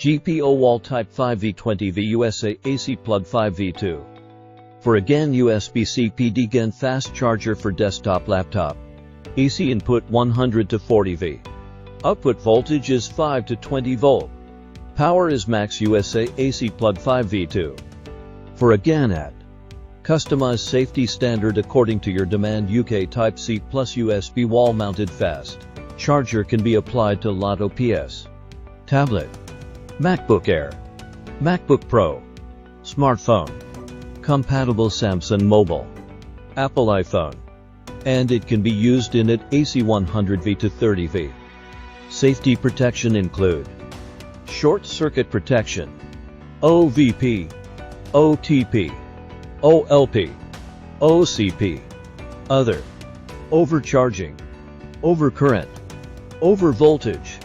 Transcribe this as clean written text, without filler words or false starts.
GPO wall type 5V20V USA AC plug 5V2. For a GaN USB-C PD GaN fast charger for desktop laptop. AC input 100 to 40 V. Output voltage is 5 to 20 volt. Power is max USA AC plug 5V2. For a GaN ad. Customize safety standard according to your demand. UK Type-C+USB wall-mounted fast charger can be applied to Lotto PS. Tablet. MacBook Air. MacBook Pro. Smartphone. Compatible Samsung Mobile. Apple iPhone. And it can be used in at AC 100V to 30V. Safety protection include short circuit protection, OVP, OTP, OLP, OCP, other, overcharging, overcurrent, overvoltage,